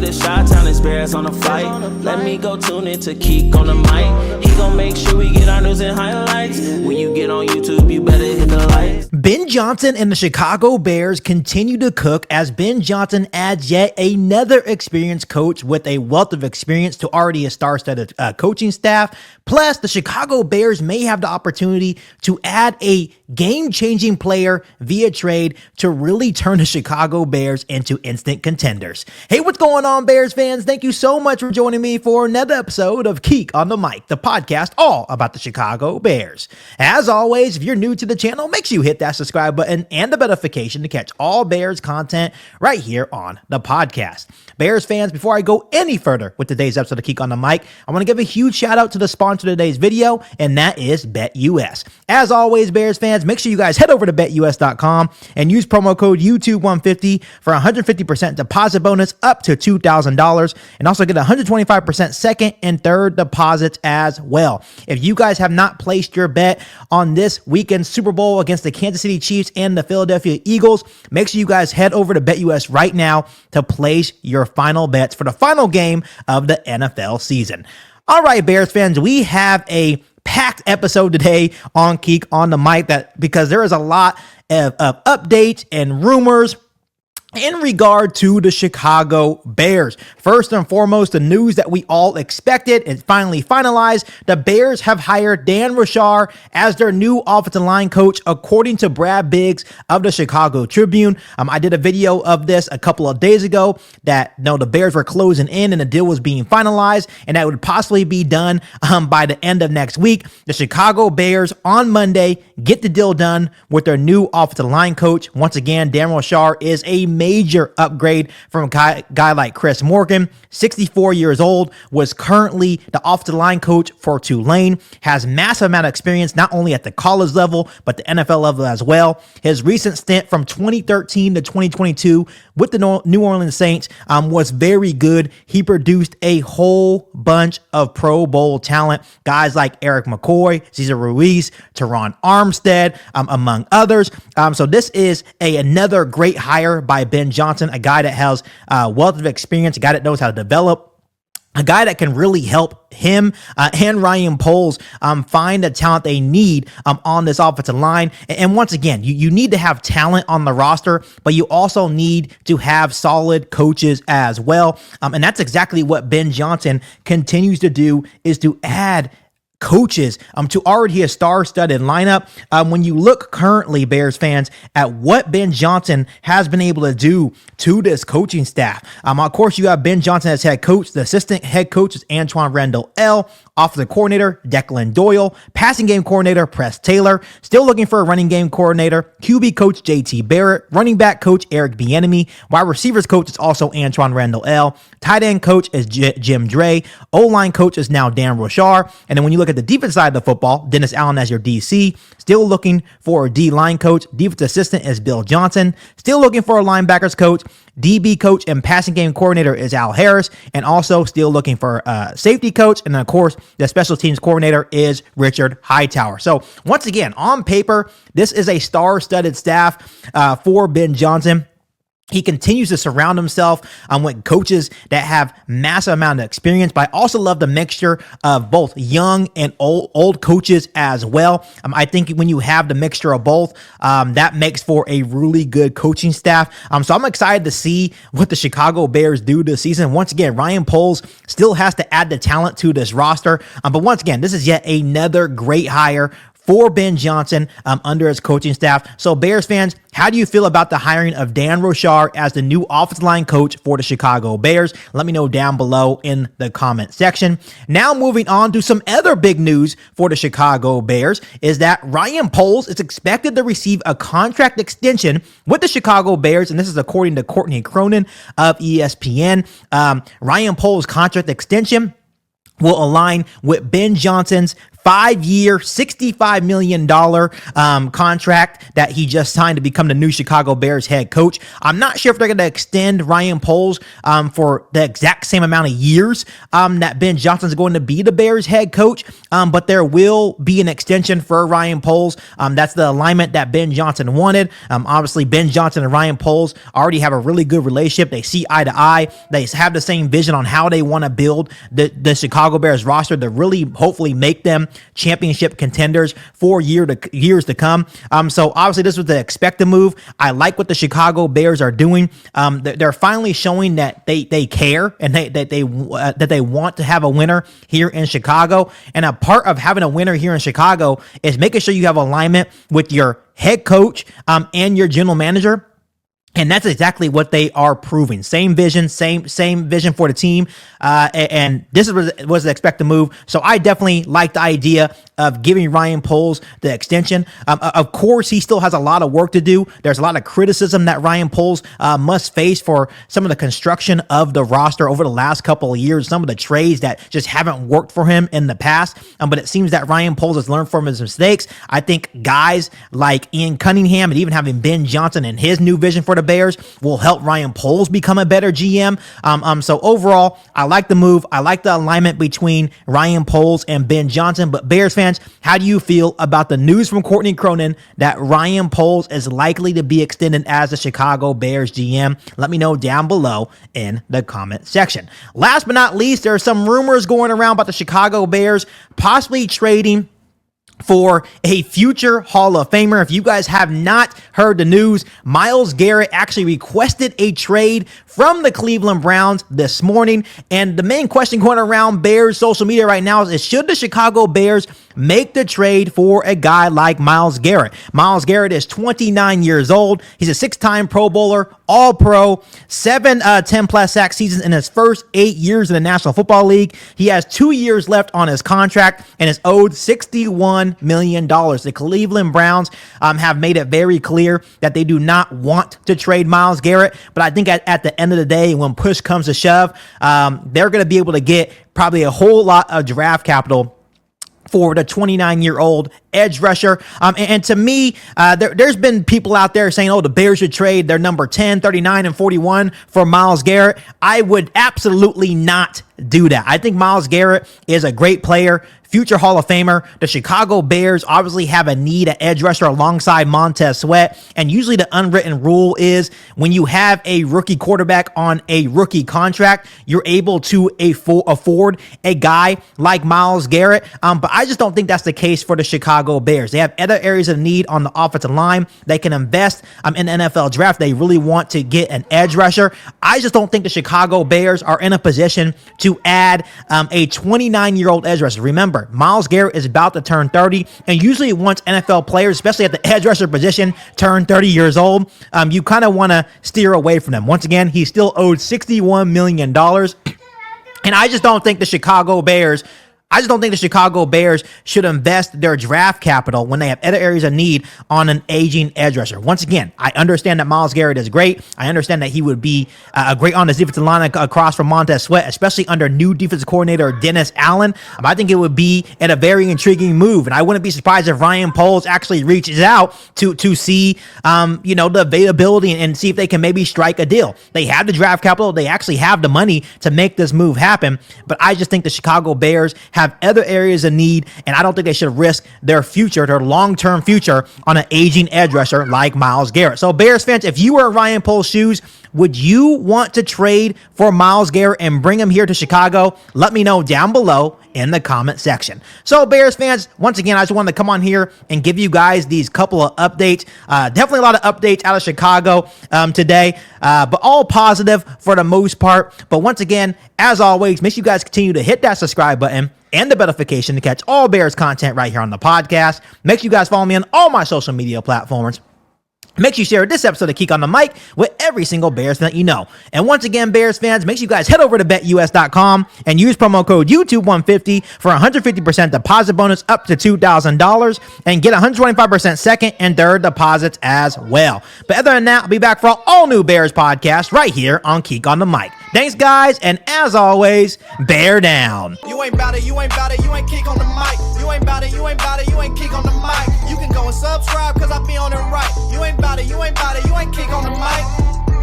the Chi-Town experience on the flight. Let me go tune in to Keek on the mic. He gon' make sure we get our news and highlights. When you get on YouTube, you better hit the like. Ben Johnson and the Chicago Bears continue to cook as Ben Johnson adds yet another experienced coach with a wealth of experience to already a star-studded coaching staff. Plus, the Chicago Bears may have the opportunity to add a game-changing player via trade to really turn the Chicago Bears into instant contenders. Hey, what's going on, Bears fans? Thank you so much for joining me for another episode of Keek on the Mic, the podcast all about the Chicago Bears. As always, if you're new to the channel, make sure you hit that subscribe button and the notification to catch all Bears content right here on the podcast. Bears fans, before I go any further with today's episode of Keek on the Mic, I want to give a huge shout out to the sponsor of today's video, and that is BetUS. As always, Bears fans, make sure you guys head over to betus.com and use promo code YouTube150 for a 150% deposit bonus up to $2,000, and also get 125% second and third deposits as well. If you guys have not placed your bet on this weekend's Super Bowl against the Kansas City Chiefs and the Philadelphia Eagles, make sure you guys head over to BetUS right now to place your final bets for the final game of the NFL season. All right, Bears fans, we have a packed episode today on Keek on the Mic because there is a lot of updates and rumors in regard to the Chicago Bears. First and foremost, the news that we all expected is finally finalized. The Bears have hired Dan Roushar as their new offensive line coach, according to Brad Biggs of the Chicago Tribune. I did a video of this a couple of days ago that the Bears were closing in and the deal was being finalized, and that would possibly be done by the end of next week. The Chicago Bears on Monday get the deal done with their new offensive line coach. Once again, Dan Roushar is a major upgrade from a guy like Chris Morgan, 64 years old, was currently the offensive line coach for Tulane, has massive amount of experience not only at the college level, but the NFL level as well. His recent stint from 2013 to 2022 with the New Orleans Saints was very good. He produced a whole bunch of Pro Bowl talent, guys like Eric McCoy, Cesar Ruiz, Teron Armstead, among others. So this is another great hire by Ben Johnson, a guy that has a wealth of experience, a guy that knows how to develop, a guy that can really help him and Ryan Poles find the talent they need on this offensive line. And once again, you need to have talent on the roster, but you also need to have solid coaches as well. And that's exactly what Ben Johnson continues to do, is to add coaches to already a star-studded lineup. When you look currently, Bears fans, at what Ben Johnson has been able to do to this coaching staff. Of course, you have Ben Johnson as head coach. The assistant head coach is Antoine Randall L. Offensive coordinator, Declan Doyle. Passing game coordinator, Press Taylor. Still looking for a running game coordinator, QB coach, JT Barrett. Running back coach, Eric Bieniemy. Wide receivers coach is also Antoine Randall L. Tight end coach is Jim Dre. O-line coach is now Dan Roushar. And then when you look at the defense side of the football, Dennis Allen as your DC. Still looking for a D-line coach. Defense assistant is Bill Johnson. Still looking for a linebackers coach. DB coach and passing game coordinator is Al Harris, and also still looking for a safety coach. And then, of course, the special teams coordinator is Richard Hightower. So once again, on paper, this is a star-studded staff for Ben Johnson. He continues to surround himself with coaches that have massive amount of experience, but I also love the mixture of both young and old coaches as well. I think when you have the mixture of both, that makes for a really good coaching staff. So I'm excited to see what the Chicago Bears do this season. Once again, Ryan Poles still has to add the talent to this roster. But once again, this is yet another great hire for Ben Johnson under his coaching staff. So Bears fans, how do you feel about the hiring of Dan Roushar as the new offensive line coach for the Chicago Bears? Let me know down below in the comment section. Now moving on to some other big news for the Chicago Bears is that Ryan Poles is expected to receive a contract extension with the Chicago Bears, and this is according to Courtney Cronin of ESPN. Ryan Poles' contract extension will align with Ben Johnson's 5-year, $65 million contract that he just signed to become the new Chicago Bears head coach. I'm not sure if they're going to extend Ryan Poles for the exact same amount of years that Ben Johnson's going to be the Bears head coach, but there will be an extension for Ryan Poles. That's the alignment that Ben Johnson wanted. Obviously, Ben Johnson and Ryan Poles already have a really good relationship. They see eye to eye. They have the same vision on how they want to build the Chicago Bears roster to really hopefully make them championship contenders for years to come. So obviously this was the expected move. I like what the Chicago Bears are doing. They're finally showing that they care and that they want to have a winner here in Chicago. And a part of having a winner here in Chicago is making sure you have alignment with your head coach and your general manager. And that's exactly what they are proving. Same vision, same vision for the team. And this was the expected move. So I definitely like the idea of giving Ryan Poles the extension. Of course, he still has a lot of work to do. There's a lot of criticism that Ryan Poles must face for some of the construction of the roster over the last couple of years, some of the trades that just haven't worked for him in the past. But it seems that Ryan Poles has learned from his mistakes. I think guys like Ian Cunningham and even having Ben Johnson and his new vision for the Bears will help Ryan Poles become a better GM. So overall, I like the move. I like the alignment between Ryan Poles and Ben Johnson. But Bears fans, how do you feel about the news from Courtney Cronin that Ryan Poles is likely to be extended as the Chicago Bears GM? Let me know down below in the comment section. Last but not least, there are some rumors going around about the Chicago Bears possibly trading for a future Hall of Famer. If you guys have not heard the news, Myles Garrett actually requested a trade from the Cleveland Browns this morning. And the main question going around Bears social media right now is should the Chicago Bears make the trade for a guy like Myles Garrett? Myles Garrett is 29 years old. He's a 6-time Pro Bowler, All-Pro, 7 10-plus sack seasons in his first 8 years in the National Football League. He has 2 years left on his contract and is owed $61 million. The Cleveland Browns have made it very clear that they do not want to trade Myles Garrett, but I think at the end of the day, when push comes to shove, they're going to be able to get probably a whole lot of draft capital for the 29-year-old edge rusher. And to me, there's been people out there saying, oh, the Bears should trade their number 10, 39, and 41 for Myles Garrett. I would absolutely not do that. I think Myles Garrett is a great player, future Hall of Famer. The Chicago Bears obviously have a need at edge rusher alongside Montez Sweat. And usually the unwritten rule is when you have a rookie quarterback on a rookie contract, you're able to afford a guy like Myles Garrett. But I just don't think that's the case for the Chicago Bears. They have other areas of need on the offensive line. They can invest in the NFL draft. They really want to get an edge rusher. I just don't think the Chicago Bears are in a position to add a 29-year-old edge rusher. Remember, Myles Garrett is about to turn 30, and usually once NFL players, especially at the edge rusher position, turn 30 years old, you kind of want to steer away from them. Once again, he's still owed $61 million, and I just don't think the Chicago Bears should invest their draft capital when they have other areas of need on an aging edge rusher. Once again, I understand that Myles Garrett is great. I understand that he would be great on the defensive line across from Montez Sweat, especially under new defensive coordinator Dennis Allen. I think it would be a very intriguing move, and I wouldn't be surprised if Ryan Poles actually reaches out to see the availability and see if they can maybe strike a deal. They have the draft capital. They actually have the money to make this move happen, but I just think the Chicago Bears have other areas of need, and I don't think they should risk their long-term future on an aging edge rusher like Myles Garrett. So Bears fans, if you were in Ryan Poles' shoes, would you want to trade for Myles Garrett and bring him here to Chicago? Let me know down below in the comment section. So Bears fans, once again, I just wanted to come on here and give you guys these couple of updates. Definitely a lot of updates out of Chicago today, but all positive for the most part. But once again, as always, make sure you guys continue to hit that subscribe button and the notification to catch all Bears content right here on the podcast. Make sure you guys follow me on all my social media platforms. Make sure you share this episode of Geek on the Mic with every single Bears fan that you know. And once again, Bears fans, make sure you guys head over to betus.com and use promo code YouTube150 for a 150% deposit bonus up to $2,000 and get 125% second and third deposits as well. But other than that, I'll be back for all new Bears podcasts right here on Geek on the Mic. Thanks, guys, and as always, bear down. You ain't bout it, you ain't bout it, you ain't kick on the mic. You ain't bout it, you ain't bout it, you ain't kick on the mic. You can go and subscribe, cause I be on it right. You ain't bout it, you ain't bout it, you ain't kick on the mic.